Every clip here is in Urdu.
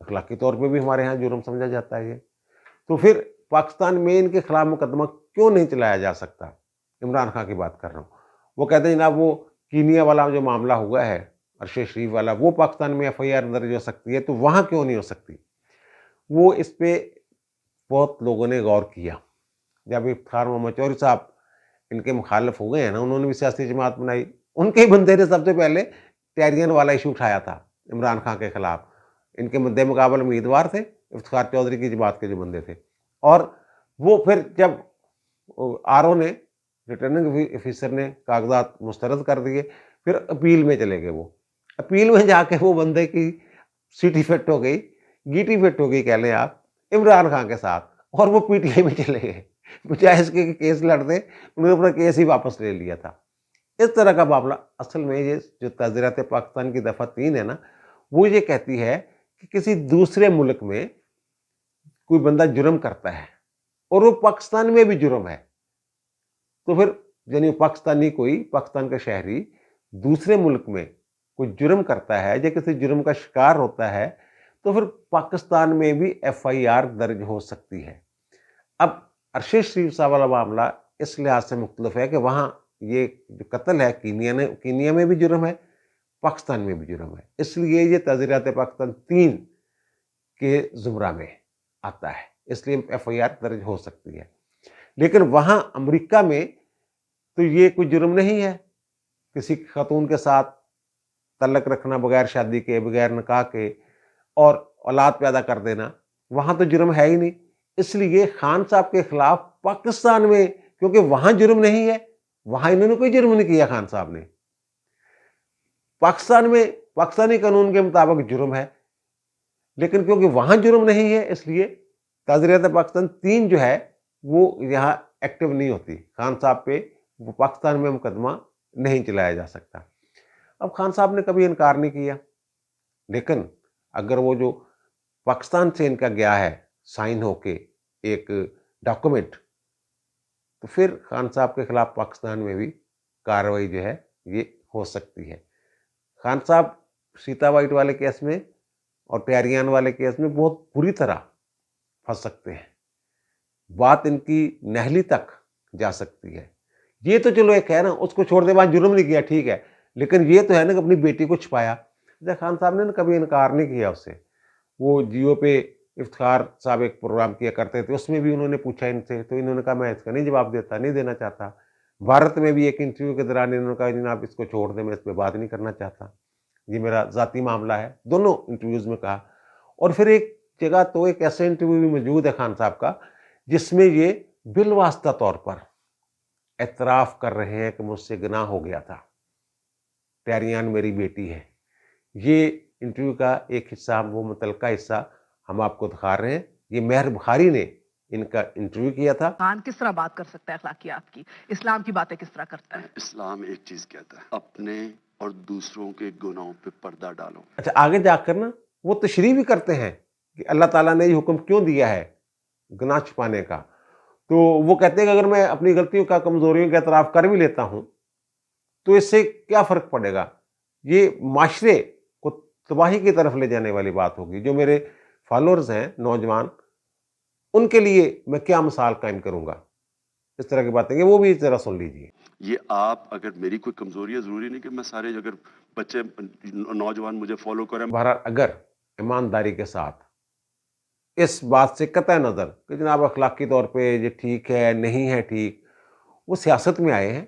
اخلاقی طور پہ بھی ہمارے ہاں جرم سمجھا جاتا ہے یہ. تو پھر پاکستان میں ان کے خلاف مقدمہ کیوں نہیں چلایا جا سکتا؟ عمران خان کی بات کر رہا ہوں. وہ کہتے ہیں جناب وہ کینیا والا جو معاملہ ہوا ہے ارشد شریف والا، وہ پاکستان میں ایف آئی آر درج ہو سکتی ہے، تو وہاں کیوں نہیں ہو سکتی؟ وہ اس پہ بہت لوگوں نے غور کیا. جب افتخار محمد چوہدری صاحب ان کے مخالف ہو گئے ہیں نا، انہوں نے بھی سیاسی جماعت بنائی، ان کے ہی بندے نے سب سے پہلے ٹیرین والا ایشو اٹھایا تھا عمران خان کے خلاف. ان کے مد مقابل امیدوار تھے افتخار چودھری کی جماعت کے جو بندے تھے، اور وہ پھر جب آر او نے، ریٹرننگ آفیسر نے کاغذات مسترد کر دیے، پھر اپیل میں چلے گئے. وہ اپیل میں جا کے وہ بندے کی سیٹی فٹ ہو گئی، گیٹی فٹ ہو گئی کہہ لیں آپ، عمران خان کے ساتھ، اور وہ پی ٹی آئی میں چلے گئے. بجائے اس کے کیس لڑتے، انہوں نے اپنا کیس ہی واپس لے لیا تھا. اس طرح کا معاملہ اصل میں یہ جو تعزیرات پاکستان کی دفعہ 3 ہے نا، وہ یہ کہتی ہے کہ کسی دوسرے ملک میں کوئی بندہ جرم کرتا ہے اور وہ پاکستان میں بھی جرم ہے، تو پھر یعنی پاکستانی کوئی، پاکستان کا شہری دوسرے ملک میں کوئی جرم کرتا ہے یا کسی جرم کا شکار ہوتا ہے، تو پھر پاکستان میں بھی ایف آئی آر درج ہو سکتی ہے. اب ارشد شریف صاحب والا معاملہ اس لحاظ سے مختلف ہے کہ وہاں یہ جو قتل ہے کینیا میں بھی جرم ہے، پاکستان میں بھی جرم ہے، اس لیے یہ تعزیرات پاکستان 3 کے زمرہ میں آتا ہے، اس لیے ایف آئی آر درج ہو سکتی ہے. لیکن وہاں امریکہ میں تو یہ کوئی جرم نہیں ہے، کسی خاتون کے ساتھ تعلق رکھنا بغیر شادی کے، بغیر نکاح کے، اور اولاد پیدا کر دینا، وہاں تو جرم ہے ہی نہیں. اس لیے خان صاحب کے خلاف پاکستان میں، کیونکہ وہاں جرم نہیں ہے، وہاں انہوں نے کوئی جرم نہیں کیا خان صاحب نے، پاکستان میں پاکستانی قانون کے مطابق جرم ہے، لیکن کیونکہ وہاں جرم نہیں ہے اس لیے تعزیرات پاکستان 3 جو ہے وہ یہاں ایکٹیو نہیں ہوتی. خان صاحب پہ وہ پاکستان میں مقدمہ نہیں چلایا جا سکتا. اب خان صاحب نے کبھی انکار نہیں کیا، لیکن اگر وہ جو پاکستان سے ان کا گیا ہے سائن ہو کے ایک ڈاکومنٹ، تو پھر خان صاحب کے خلاف پاکستان میں بھی کارروائی جو ہے یہ ہو سکتی ہے. خان صاحب سیتا وائٹ والے کیس میں اور پیاریان والے کیس میں بہت بری طرح پھنس سکتے ہیں، بات ان کی نہلی تک جا سکتی ہے. یہ تو چلو ایک ہے نا، اس کو چھوڑ دے، وہاں جرم نہیں کیا ٹھیک ہے، لیکن یہ تو ہے نا کہ اپنی بیٹی کو چھپایا. خان صاحب نے کبھی انکار نہیں کیا اس سے. وہ جیو پہ افتخار صاحب ایک پروگرام کیا کرتے تھے، اس میں بھی انہوں نے پوچھا ان سے، تو انہوں نے کہا میں اس کا نہیں جواب نہیں دینا چاہتا. بھارت میں بھی ایک انٹرویو کے دوران انہوں نے کہا جناب اس کو چھوڑ دیں، میں اس پہ بات نہیں کرنا چاہتا، یہ میرا ذاتی معاملہ ہے، دونوں انٹرویوز میں کہا. اور پھر ایک جگہ تو ایک ایسا انٹرویو بھی موجود ہے خان صاحب کا جس میں یہ بالواسطہ طور پر اعتراف کر رہے ہیں کہ مجھ سے گناہ ہو گیا تھا، پیاریان میری بیٹی ہے. یہ انٹرویو کا ایک حصہ، وہ متعلقہ حصہ ہم آپ کو دکھا رہے ہیں. یہ مہر بخاری نے ان کا انٹرویو کیا تھا. خان کس طرح بات کر سکتا ہے اخلاقیات کی، اسلام کی باتیں کس طرح کرتا ہے؟ اسلام ایک چیز کہتا ہے، اپنے اور دوسروں کے گناہوں پہ پردہ ڈالو. اچھا، آگے جا کر نا وہ تشریح بھی کرتے ہیں کہ اللہ تعالیٰ نے یہ حکم کیوں دیا ہے گناہ چھپانے کا. تو وہ کہتے ہیں کہ اگر میں اپنی غلطیوں کا، کمزوریوں کا اعتراف کر بھی لیتا ہوں تو اس سے کیا فرق پڑے گا، یہ معاشرے کو تباہی کی طرف لے جانے والی بات ہوگی. جو میرے فالوورز ہیں نوجوان، ان کے لیے میں کیا مثال قائم کروں گا. اس طرح کی باتیں وہ بھی ذرا سن لیجیے. یہ آپ، اگر میری کوئی کمزوری ہے، ضروری نہیں کہ میں سارے، اگر بچے نوجوان مجھے فالو کریں. بہرحال اگر ایمانداری کے ساتھ اس بات سے قطع نظر کہ جناب اخلاقی طور پہ یہ ٹھیک ہے نہیں ہے ٹھیک، وہ سیاست میں آئے ہیں،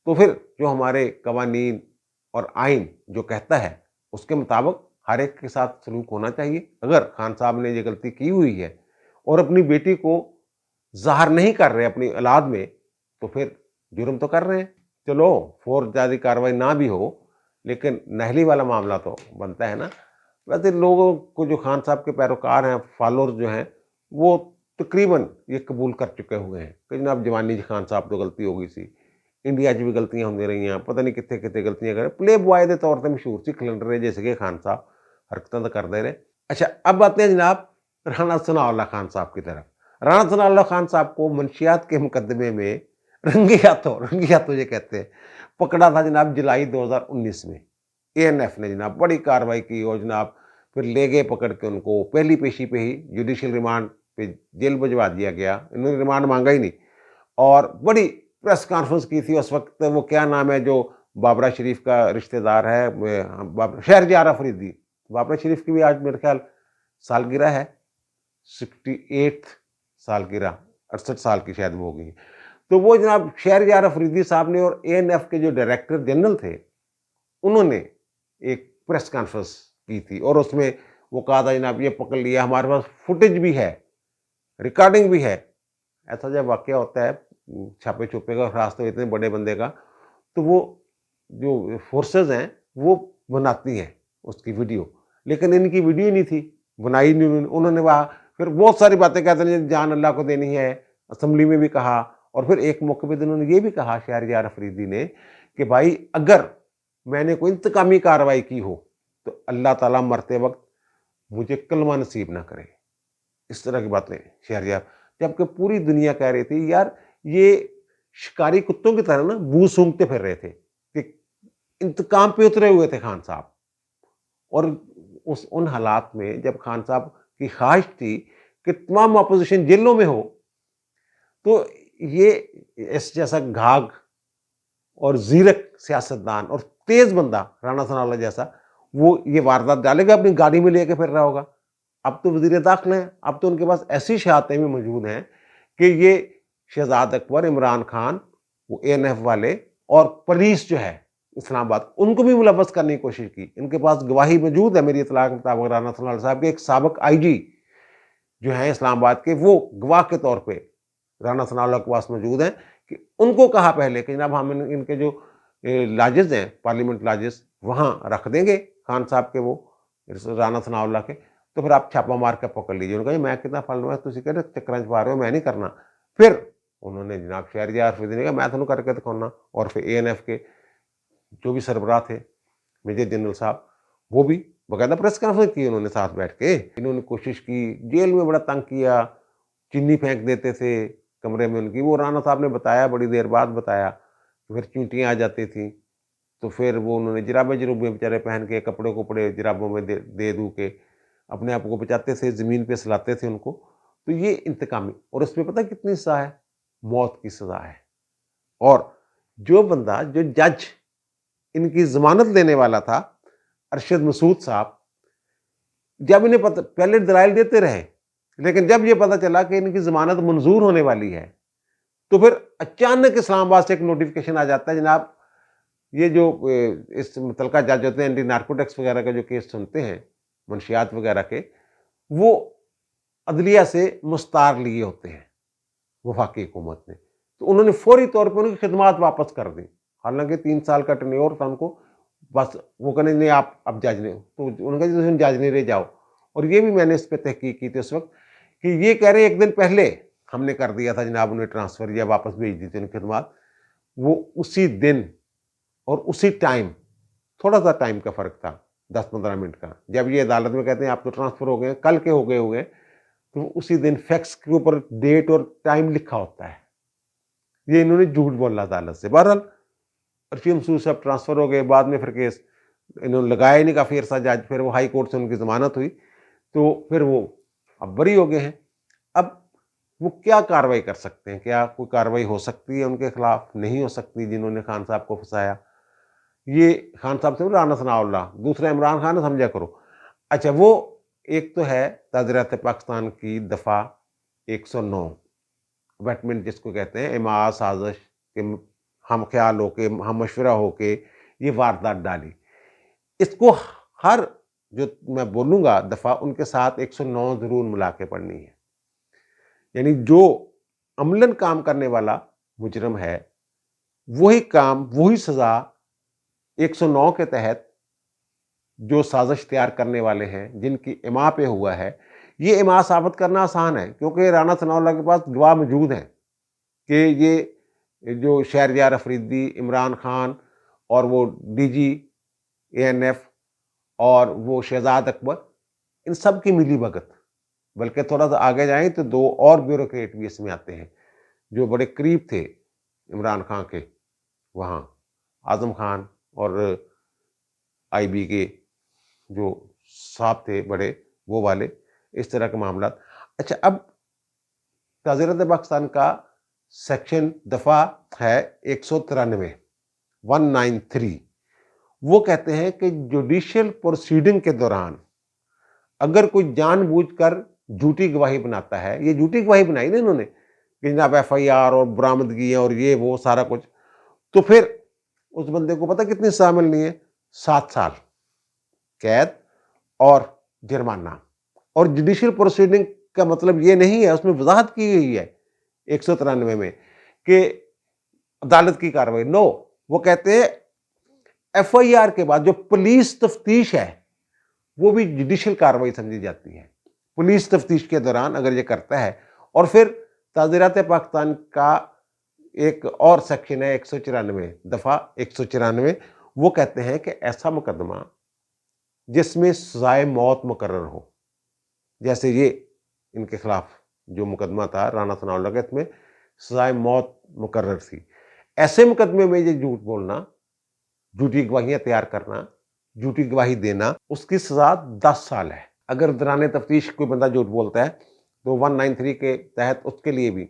تو پھر جو ہمارے قوانین اور آئین جو کہتا ہے اس کے مطابق ہر ایک کے ساتھ سلوک ہونا چاہیے. اگر خان صاحب نے یہ غلطی کی ہوئی ہے اور اپنی بیٹی کو ظاہر نہیں کر رہے اپنی اولاد میں، تو پھر جرم تو کر رہے ہیں. چلو فوج زیادہ کارروائی نہ بھی ہو، لیکن نہلی والا معاملہ تو بنتا ہے نا. ویسے لوگوں کو جو خان صاحب کے پیروکار ہیں، فالوور جو ہیں، وہ تقریباً یہ قبول کر چکے ہوئے ہیں کہ جناب جوانی جی خان صاحب تو غلطی ہو گئی سی، انڈیا بھی غلطیاں ہوندی رہی ہیں، پتہ نہیں کتنے کتنے غلطیاں کرے. پلے بوائے دے طور پہ مشہور سی کلنڈر جیسے کہ خان صاحب حرکتیں تو کرتے رہے. اچھا، اب آتے ہیں جناب رانا ثناء اللہ خان صاحب کی طرف. رانا ثناء اللہ خان صاحب کو منشیات کے مقدمے میں رنگی ہاتھوں یہ کہتے ہیں پکڑا تھا جناب جولائی 2019 میں. اے این ایف نے جناب بڑی کارروائی کی، اور جناب پھر لے گئے پکڑ کے ان کو، پہلی پیشی پہ ہی جوڈیشل ریمانڈ پہ جیل بھجوا دیا گیا، انہوں نے ریمانڈ مانگا ہی نہیں، اور بڑی پریس کانفرنس کی تھی اس وقت. وہ کیا نام ہے جو بابرا شریف کا رشتہ دار ہے، شہریار افریدی، بابرا شریف کی بھی آج میرے خیال سالگرہ ہے، 68 سالگرہ، 68 سال کی شاید وہ ہو گئی. تو وہ جناب شہریار افریدی صاحب نے اور ANF کے جو ڈائریکٹر جنرل تھے انہوں نے ایک پریس کانفرنس کی تھی، اور اس میں وہ کہا تھا جناب یہ پکڑ لیا، ہمارے پاس فوٹیج بھی ہے، ریکارڈنگ بھی ہے. ایسا جب واقعہ ہوتا ہے چھاپے چھپے کا، خاص طور اتنے بڑے بندے کا، تو وہ جو فورسز ہیں وہ بناتی ہیں اس کی ویڈیو، لیکن ان کی ویڈیو نہیں تھی، بنائی نہیں انہوں نے. وہاں پھر بہت ساری باتیں کہتے ہیں جان اللہ کو دینی ہے، اسمبلی میں بھی کہا، اور پھر ایک موقع پہ انہوں نے یہ بھی کہا شہریار افریدی نے کہ بھائی اگر میں نے کوئی انتقامی کارروائی کی ہو تو اللہ تعالیٰ مرتے وقت مجھے کلمہ نصیب نہ کرے. اس طرح کی باتیں شہریار، جبکہ پوری دنیا کہہ رہی تھی یار یہ شکاری کتوں کی طرح نا بو سونگتے پھر رہے تھے کہ انتقام پہ اترے ہوئے تھے خان صاحب. اور ان حالات میں جب خان صاحب کی خواہش تھی کہ تمام اپوزیشن جیلوں میں ہو، تو یہ اس جیسا گھاگ اور زیرک سیاستدان اور تیز بندہ رانا ثناء اللہ جیسا، وہ یہ واردات ڈالے گا، اپنی گاڑی میں لے کے پھر رہا ہوگا. اب تو وزیر داخلہ ہیں، اب تو ان کے پاس ایسی شہادتیں بھی موجود ہیں کہ یہ شہزاد اکبر، عمران خان، وہ ANF والے اور پولیس جو ہے اسلام آباد، ان کو بھی ملوث کرنے کی کوشش کی. ان کے پاس گواہی موجود ہے میری اطلاع کے مطابق، رانا ثناء اللہ صاحب کے ایک سابق IG جو ہیں اسلام آباد کے، وہ گواہ کے طور پہ رانا ثناء اللہ کے پاس موجود ہیں کہ ان کو کہا پہلے کہ جناب ہم ان کے جو لاجز ہیں، پارلیمنٹ لاجز، وہاں رکھ دیں گے خان صاحب کے، وہ رانا ثناء اللہ کے، تو پھر آپ چھاپا مار کے پکڑ لیجیے. انہوں نے کہا میں کتنا پھل رہا ہوں، تھی کہہ رہے چکرانچ پا رہے ہو، میں نہیں کرنا. پھر انہوں نے جناب شہریار افریدی نے کہا میں تمہیں کر کے دکھاؤں، اور پھر ANF کے جو بھی سربراہ تھے، میجر جنرل صاحب، وہ بھی باقاعدہ پریس کانفرنس کی انہوں نے ساتھ بیٹھ کے. انہوں نے کوشش کی، جیل میں بڑا تنگ کیا، چینی پھینک دیتے تھے کمرے میں ان کی. وہ رانا صاحب نے بتایا، بڑی دیر بعد بتایا، پھر چونٹیاں آ جاتی تھیں، تو پھر وہ انہوں نے جرابیں جروبیں بیچارے پہن کے، کپڑے کپڑے جرابوں میں دے دو کے اپنے آپ کو بچاتے تھے، زمین پہ سلاتے تھے ان کو. تو یہ انتقامی، اور اس میں پتہ کتنی سزا ہے؟ موت کی سزا ہے. اور جو بندہ، جو جج ان کی ضمانت لینے والا تھا، ارشد مسعود صاحب، جب انہیں پتہ، پہلے دلائل دیتے رہے، لیکن جب یہ پتہ چلا کہ ان کی ضمانت منظور ہونے والی ہے، تو پھر اچانک اسلام آباد سے ایک نوٹیفکیشن آ جاتا ہے جناب یہ جو اس متعلقہ جج ہوتے ہیں، اینٹی نارکوٹکس وغیرہ کا جو کیس سنتے ہیں، منشیات وغیرہ کے، وہ عدلیہ سے مستعار لیے ہوتے ہیں وفاقی حکومت نے. تو انہوں نے فوری طور پہ ان کی خدمات واپس کر دی، حالانکہ 3 سال کا ٹرنیور تھا ان کو. بس وہ کہنے نہیں آپ اب جج نہیں، تو ان کا جج نہیں رہ جاؤ. اور یہ بھی میں نے اس پہ تحقیق کی تھی اس وقت کہ یہ کہہ رہے ایک دن پہلے ہم نے کر دیا تھا جناب، انہیں ٹرانسفر یا واپس بھیج دی تھی ان کی خدمات. وہ اسی دن اور اسی ٹائم، تھوڑا سا ٹائم کا فرق تھا، 10-15 منٹ کا، جب یہ عدالت میں کہتے ہیں آپ تو ٹرانسفر ہو گئے، کل کے ہو گئے ہوئے، تو اسی دن فیکس کے اوپر ڈیٹ اور ٹائم لکھا ہوتا ہے. یہ انہوں نے جھوٹ بولا عدالت سے. بہرحال ارشد مسعود صاحب ٹرانسفر ہو گئے. بعد میں پھر کیس انہوں نے لگایا نہیں کافی عرصہ جج، پھر وہ ہائی کورٹ سے ان کی ضمانت ہوئی، تو پھر وہ اب بری ہو گئے ہیں. اب وہ کیا کارروائی کر سکتے ہیں؟ کیا کوئی کارروائی ہو سکتی ہے ان کے خلاف؟ نہیں ہو سکتی. جنہوں نے خان صاحب کو پھنسایا، یہ خان صاحب سے رانا ثناء اللہ، دوسرا عمران خان، سمجھا کرو. اچھا، وہ ایک تو ہے تعزیرات پاکستان کی دفعہ 109، ویٹمنٹ جس کو کہتے ہیں، اماعت سازش کے ہم خیال ہو کے، ہم مشورہ ہو کے یہ واردات ڈالی. اس کو ہر جو میں بولوں گا دفعہ، ان کے ساتھ 109 ضرور ملا کے پڑھنی ہے. یعنی جو عملاً کام کرنے والا مجرم ہے، وہی کام، وہی سزا 109 کے تحت جو سازش تیار کرنے والے ہیں، جن کی اماں پہ ہوا ہے. یہ اماں ثابت کرنا آسان ہے کیونکہ رانا ثناء اللہ کے پاس گواہ موجود ہیں کہ یہ جو شہریار افریدی، عمران خان اور وہ DG ANF اور وہ شہزاد اکبر، ان سب کی ملی بھگت. بلکہ تھوڑا سا آگے جائیں تو 2 اور بیوروکریٹ بھی اس میں آتے ہیں جو بڑے قریب تھے عمران خان کے، وہاں اعظم خان اور IB کے جو صاحب تھے بڑے وہ والے، اس طرح کے معاملات۔ اچھا، اب تعزیرات پاکستان کا سیکشن دفعہ ہے 193 193، وہ کہتے ہیں کہ جوڈیشل پروسیڈنگ کے دوران اگر کوئی جان بوجھ کر جھوٹی گواہی بناتا ہے، یہ جھوٹی گواہی بنائی نا انہوں نے کہ جناب ایف آئی آر اور برآمدگیاں اور یہ وہ سارا کچھ، تو پھر اس بندے کو پتہ کتنی سزا ملنی ہے؟ 7 سال قید اور جرمانہ۔ اور جوڈیشل پروسیڈنگ کا مطلب یہ نہیں ہے، اس میں وضاحت کی گئی ہے 193 میں کہ عدالت کی کاروائی، نو، وہ کہتے ہیں ایف آئی آر کے بعد جو پولیس تفتیش ہے وہ بھی جوڈیشل کاروائی سمجھی جاتی ہے۔ پولیس تفتیش کے دوران اگر یہ کرتا ہے، اور پھر تعزیرات پاکستان کا ایک اور سیکشن ہے 194 دفعہ 194، وہ کہتے ہیں کہ ایسا مقدمہ جس میں سزائے موت مقرر ہو، جیسے یہ ان کے خلاف جو مقدمہ تھا رانا ثناء اللہ کا، اس میں سزائے موت مقرر تھی، ایسے مقدمے میں یہ جھوٹ بولنا، جھوٹی گواہیاں تیار کرنا، جھوٹی گواہی دینا، اس کی سزا 10 سال ہے۔ اگر دوران تفتیش کوئی بندہ جھوٹ بولتا ہے تو 193 کے تحت اس کے لیے بھی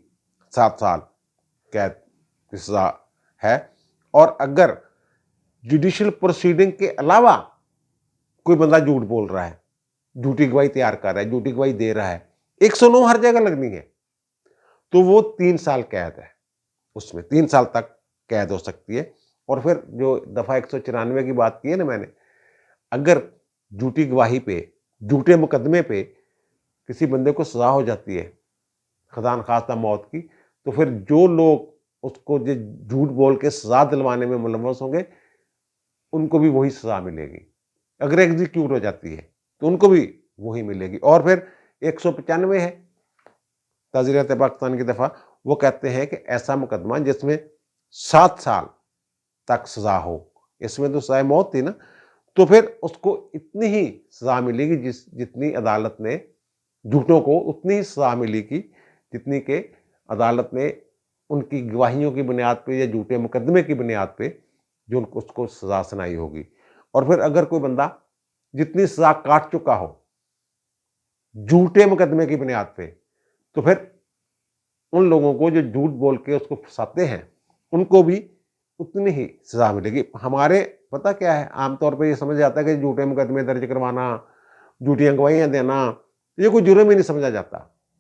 7 سال قید کی سزا ہے۔ اور اگر جوڈیشل پروسیڈنگ کے علاوہ کوئی بندہ جھوٹ بول رہا ہے، جھوٹی گواہی تیار کر رہا ہے، جھوٹی گواہی دے رہا ہے، 109 ہر جگہ لگنی ہے، تو وہ 3 سال قید ہے، اس میں 3 سال تک قید ہو سکتی ہے۔ اور پھر جو دفعہ 194 کی بات کی ہے نا میں نے، اگر جھوٹی گواہی پہ، جھوٹے مقدمے پہ کسی بندے کو سزا ہو جاتی ہے خدا نخواستہ موت کی، تو پھر جو لوگ اس کو جھوٹ بول کے سزا دلوانے میں ملوث ہوں گے ان کو بھی وہی سزا ملے گی۔ اگر ایگزیکیوٹ ہو جاتی ہے تو ان کو بھی وہی ملے گی۔ اور پھر 195 ہے تعزیرات پاکستان کی دفعہ، وہ کہتے ہیں کہ ایسا مقدمہ جس میں 7 سال تک سزا ہو، اس میں تو سزائے موت تھی نا، تو پھر اس کو اتنی ہی سزا ملے گی جتنی عدالت نے جھوٹوں کو اتنی ہی سزا ملے گی جتنی کہ عدالت نے ان کی گواہیوں کی بنیاد پہ یا جھوٹے مقدمے کی بنیاد پہ جو اس کو سزا سنائی ہوگی۔ اور پھر اگر کوئی بندہ جتنی سزا کاٹ چکا ہو جھوٹے مقدمے کی بنیاد پہ، تو پھر ان لوگوں کو جو جھوٹ بول کے اس کو پھنساتے ہیں ان کو بھی اتنی ہی سزا ملے گی۔ ہمارے پتہ کیا ہے، عام طور پہ یہ سمجھ جاتا ہے کہ جھوٹے مقدمے درج کروانا، جھوٹیاں گواہیاں دینا یہ کوئی جرم ہی نہیں سمجھا جاتا،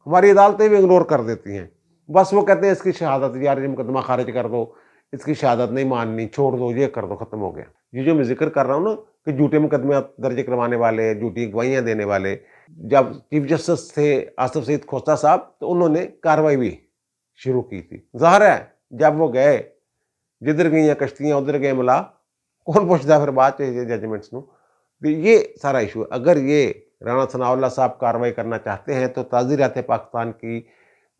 ہماری عدالتیں بھی اگنور کر دیتی ہیں، بس وہ کہتے ہیں اس کی شہادت، یار یہ مقدمہ خارج کر دو، اس کی شہادت نہیں ماننی، چھوڑ دو، یہ کر دو، ختم ہو گیا۔ یہ جو میں ذکر کر رہا ہوں نا کہ جھوٹے مقدمے درج کروانے والے، جھوٹی گواہیاں دینے والے، جب چیف جسٹس تھے آصف سعید کھوسہ صاحب تو انہوں نے کارروائی بھی شروع کی تھی۔ ظاہر ہے جب وہ گئے، جدھر گئیں کشتیاں ادھر گئے ملا، کون پوچھتا پھر بات چاہیے ججمنٹس نو۔ یہ سارا ایشو ہے۔ اگر یہ رانا ثناء اللہ صاحب کارروائی کرنا چاہتے ہیں تو تعزیرات پاکستان کی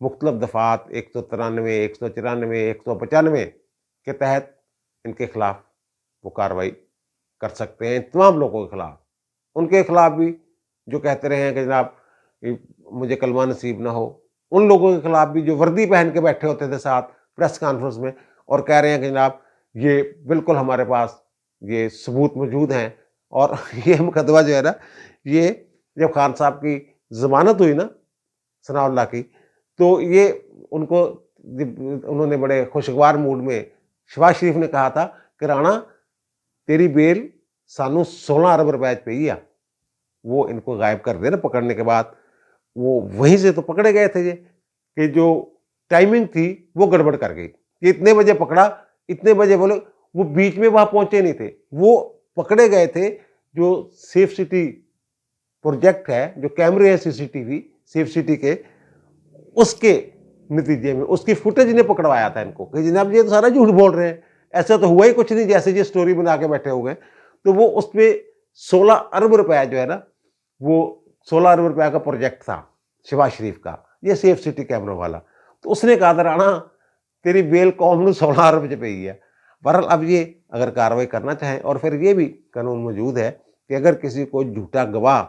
مختلف دفعات 193 194 195 کے تحت ان کے خلاف وہ کارروائی کر سکتے ہیں، تمام لوگوں کے خلاف، ان کے خلاف بھی جو کہتے رہے ہیں کہ جناب مجھے کلمہ نصیب نہ ہو، ان لوگوں کے خلاف بھی جو وردی پہن کے بیٹھے ہوتے تھے ساتھ پریس کانفرنس میں اور کہہ رہے ہیں کہ جناب یہ بالکل ہمارے پاس یہ ثبوت موجود ہیں۔ اور یہ مقدمہ جو ہے نا، یہ جب خان صاحب کی ضمانت ہوئی نا ثناء اللہ کی، تو یہ ان کو انہوں نے بڑے خوشگوار موڈ میں، شہباز شریف نے کہا تھا کہ رانا تیری بیل سانو 16 ارب روپے پہ ہی آ، وہ ان کو غائب کر دے نا پکڑنے کے بعد، وہ وہیں سے تو پکڑے گئے تھے یہ کہ جو ٹائمنگ تھی وہ گڑبڑ کر گئی کہ اتنے بجے پکڑا، اتنے بجے بولے، وہ بیچ میں وہاں پہنچے نہیں تھے، وہ پکڑے گئے تھے۔ جو سیف سٹی پروجیکٹ ہے، جو کیمرے ہیں C C T V safe city کے، اس کے نتیجے میں اس کی فوٹیج نے پکڑوایا تھا ان کو کہ جناب یہ تو سارا جھوٹ بول رہے ہیں، ایسا تو ہوا ہی کچھ نہیں جیسے یہ سٹوری بنا کے بیٹھے ہوئے ہیں۔ تو وہ اس میں 16 ارب روپے جو ہے نا، وہ 16 ارب روپے کا پروجیکٹ تھا شہباز شریف کا، یہ سیف سٹی کیمروں والا۔ تو اس نے کہا تھا رانا تیری بیل قوم نے 16 ارب پہ ہی ہے۔ بہرحال اب یہ اگر کارروائی کرنا چاہیں، اور پھر یہ بھی قانون موجود ہے کہ اگر کسی کو جھوٹا گواہ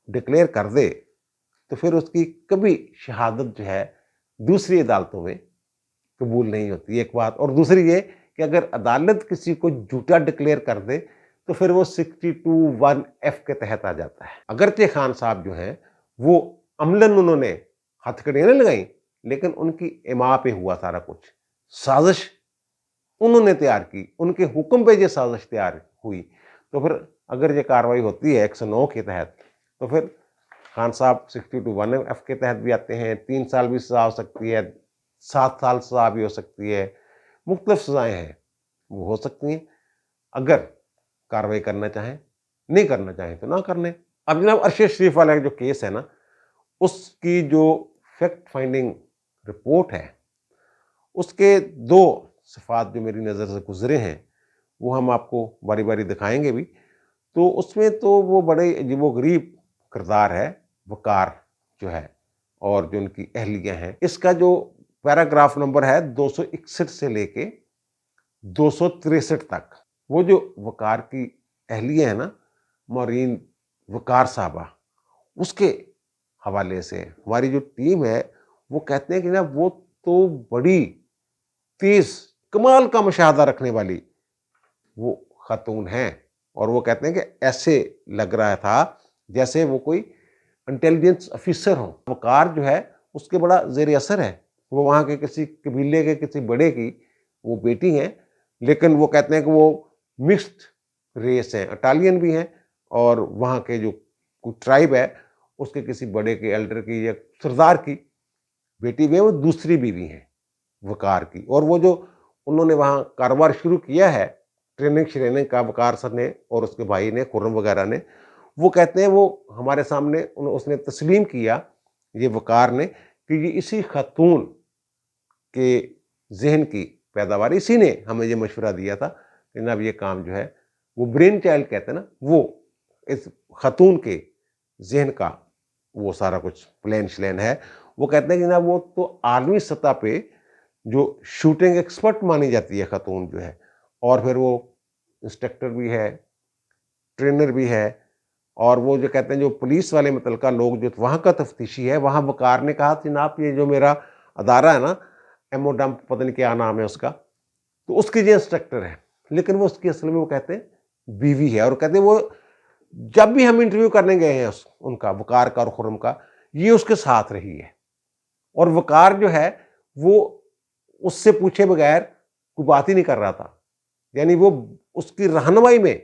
ڈکلیئر کر دے تو پھر اس کی کبھی شہادت جو ہے دوسری عدالتوں میں قبول نہیں ہوتی، ایک بات۔ اور دوسری یہ کہ اگر عدالت کسی کو جھوٹا ڈکلیئر کر دے تو پھر وہ 62(1)(f کے تحت آ جاتا ہے۔ اگرچہ خان صاحب جو ہیں وہ عملاً انہوں نے ہتھ کڑیاں نہیں لگائیں، لیکن ان کی اما پہ ہوا سارا کچھ، سازش انہوں نے تیار کی، ان کے حکم پہ یہ سازش تیار ہوئی، تو پھر اگر یہ کاروائی ہوتی ہے 109 کے تحت تو پھر خان صاحب 62(1)(f کے تحت بھی آتے ہیں، 3 سال بھی سزا ہو سکتی ہے، 7 سال سزا بھی ہو سکتی ہے، مختلف سزائیں ہیں وہ ہو سکتی ہیں اگر کاروائی کرنا چاہیں، نہیں کرنا چاہیں تو نہ کرنے۔ اب جناب ارشد شریف والا جو کیس ہے نا، اس کی جو فیکٹ فائنڈنگ رپورٹ ہے، اس کے 2 صفات جو میری نظر سے گزرے ہیں وہ ہم آپ کو باری باری دکھائیں گے بھی۔ تو اس میں تو وہ بڑے عجیب و غریب کردار ہے وقار جو ہے، اور جو ان کی اہلیہ ہیں، اس کا جو پیراگراف نمبر ہے 261 سے لے کے 263 تک، وہ جو وقار کی اہلیہ ہے نا مورین وقار صاحبہ، اس کے حوالے سے ہماری جو ٹیم ہے وہ کہتے ہیں کہ نا وہ تو بڑی تیز کمال کا مشاہدہ رکھنے والی وہ خاتون ہیں، اور وہ کہتے ہیں کہ ایسے لگ رہا تھا جیسے وہ کوئی انٹیلیجنس افیسر ہوں۔ وقار جو ہے اس کے بڑا زیر اثر ہے، وہ وہاں کے کسی قبیلے کے کسی بڑے کی وہ بیٹی ہیں، لیکن وہ کہتے ہیں کہ وہ مکسڈ ریس ہیں، اٹالین بھی ہیں، اور وہاں کے جو ٹرائب ہے اس کے کسی بڑے کے ایلڈر کی یا سردار کی بیٹی بھی ہے، وہ دوسری بیوی ہیں وقار کی۔ اور وہ جو انہوں نے وہاں کاروبار شروع کیا ہے ٹریننگ کا، وقار سر نے اور اس کے بھائی نے، خرم وغیرہ نے، وہ کہتے ہیں وہ ہمارے سامنے اس نے تسلیم کیا، یہ وقار نے، کہ یہ اسی خاتون کے ذہن کی پیداوار، اسی نے ہمیں یہ مشورہ دیا تھا کہ جناب یہ کام جو ہے، وہ برین چائلڈ کہتے ہیں نا، وہ اس خاتون کے ذہن کا وہ سارا کچھ پلان شلین ہے۔ وہ کہتے ہیں کہ جناب وہ تو عالمی سطح پہ جو شوٹنگ ایکسپرٹ مانی جاتی ہے خاتون جو ہے، اور پھر وہ انسٹرکٹر بھی ہے، ٹرینر بھی ہے، اور وہ جو کہتے ہیں جو پولیس والے متعلقہ لوگ جو وہاں کا تفتیشی ہے، وہاں وقار نے کہا جناب یہ جو میرا ادارہ ہے نا ایمو ڈمپ پتہ نہیں کیا نام ہے اس کا، تو اس کی جو انسٹرکٹر ہے، لیکن وہ اس کی اصل میں وہ کہتے ہیں بیوی ہے، اور کہتے ہیں وہ جب بھی ہم انٹرویو کرنے گئے ہیں ان کا، وقار کا اور خرم کا، یہ اس کے ساتھ رہی ہے، اور وقار جو ہے وہ اس سے پوچھے بغیر کوئی بات ہی نہیں کر رہا تھا، یعنی وہ اس کی رہنمائی میں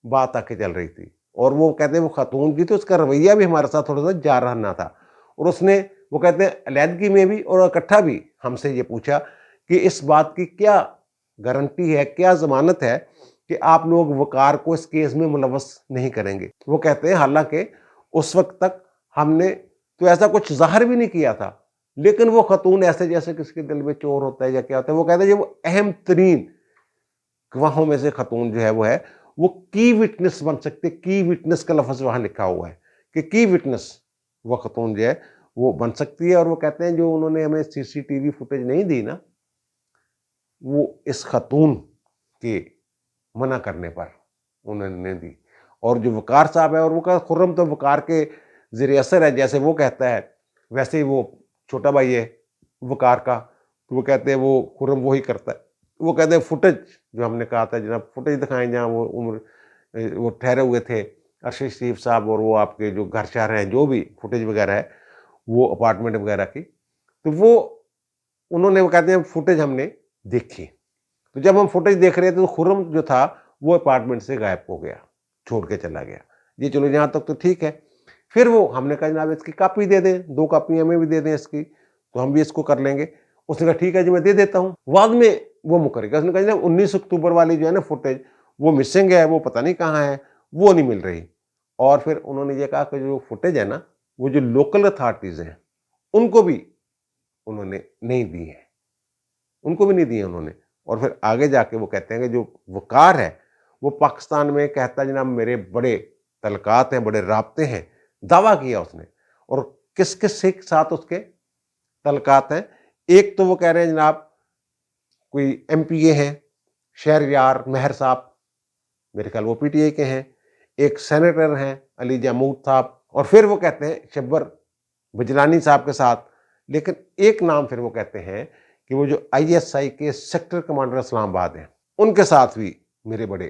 بات آ کے چل رہی تھی، اور وہ کہتے ہیں وہ خاتون کی تو اس کا رویہ بھی ہمارے ساتھ تھوڑا سا جا رہا تھا، اور اس نے وہ کہتے ہیں علیحدگی میں بھی اور اکٹھا بھی ہم سے یہ پوچھا کہ اس بات کی کیا گارنٹی ہے، کیا ضمانت ہے کہ آپ لوگ وقار کو اس کیس میں ملوث نہیں کریں گے۔ وہ کہتے ہیں حالانکہ اس وقت تک ہم نے تو ایسا کچھ ظاہر بھی نہیں کیا تھا، لیکن وہ خاتون ایسے جیسے کسی کے دل میں چور ہوتا ہے یا کیا ہوتا ہے، وہ کہتے ہیں یہ وہ اہم ترین گواہوں میں سے خاتون جو ہے وہ کی وٹنس بن سکتے، کی وٹنس کا لفظ وہاں لکھا ہوا ہے کہ کی وٹنس وہ خاتون جو ہے وہ بن سکتی ہے۔ اور وہ کہتے ہیں جو انہوں نے ہمیں CCTV فوٹیج نہیں دی نا، وہ اس خاتون کے منع کرنے پر انہوں نے دی، اور جو وقار صاحب ہے، اور وہ خرم تو وقار کے زیر اثر ہے، جیسے وہ کہتا ہے ویسے ہی وہ چھوٹا بھائی ہے وقار کا، تو وہ کہتے ہیں وہ خرم وہی کرتا ہے۔ وہ کہتے ہیں فوٹیج جو ہم نے کہا تھا جناب فوٹیج دکھائیں جہاں وہ ٹھہرے ہوئے تھے ارشد شریف صاحب، اور وہ آپ کے جو گھر شہر ہیں، جو بھی فوٹیج وغیرہ ہے وہ اپارٹمنٹ وغیرہ کی، تو وہ انہوں نے وہ کہتے ہیں فوٹیج ہم نے دیکھی، تو جب ہم فوٹیج دیکھ رہے تھے تو خرم جو تھا وہ اپارٹمنٹ سے غائب ہو گیا، چھوڑ کے چلا گیا۔ یہ چلو یہاں تک تو ٹھیک ہے۔ پھر وہ ہم نے کہا جناب اس کی کاپی دے دیں، 2 کاپی ہمیں بھی دے دیں اس کی، تو ہم بھی اس کو کر لیں گے۔ اس نے کہا ٹھیک ہے جی میں دے دیتا ہوں۔ بعد میں وہ مکر گیا، اس نے کہا جناب 19 اکتوبر والی جو ہے نا فوٹیج وہ مسنگ ہے، وہ پتہ نہیں کہاں ہے، وہ نہیں مل رہی۔ اور پھر انہوں نے یہ کہا کہ جو فوٹیج ہے نا وہ جو لوکل اتھارٹیز ہیں ان کو بھی انہوں نے نہیں دی ہے، ان کو بھی نہیں دی ہے انہوں نے۔ اور پھر آگے جا کے وہ کہتے ہیں کہ جو وقار ہے وہ پاکستان میں کہتا جناب میرے بڑے تعلقات ہیں، بڑے رابطے ہیں، دعویٰ کیا اس نے، اور کس کس کے ساتھ اس کے تعلقات ہیں۔ ایک تو وہ کہہ رہے ہیں جناب کوئی MPA ہیں شہریار مہر صاحب، میرے خیال وہ PTI کے ہیں، ایک سینیٹر ہیں علی جامود صاحب، اور پھر وہ کہتے ہیں شبر بجلانی صاحب کے ساتھ۔ لیکن ایک نام پھر وہ کہتے ہیں کہ وہ جو ISI کے سیکٹر کمانڈر اسلام آباد ہیں ان کے ساتھ بھی میرے بڑے